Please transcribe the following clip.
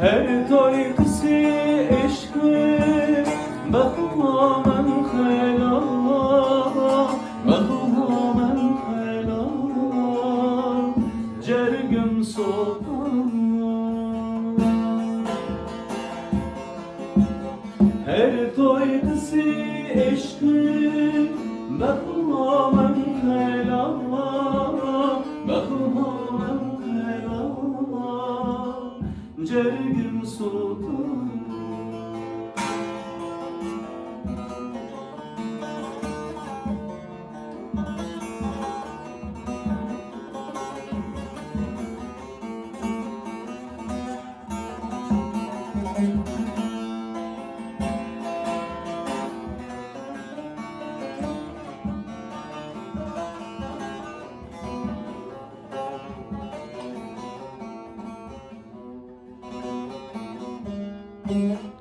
Her toy kisi eşkı Bakma men khela Bakma men khela Cergüm sultan Her toy kisi eşkı Bakma men khela Bakma men khela Cergüm sultan Müzik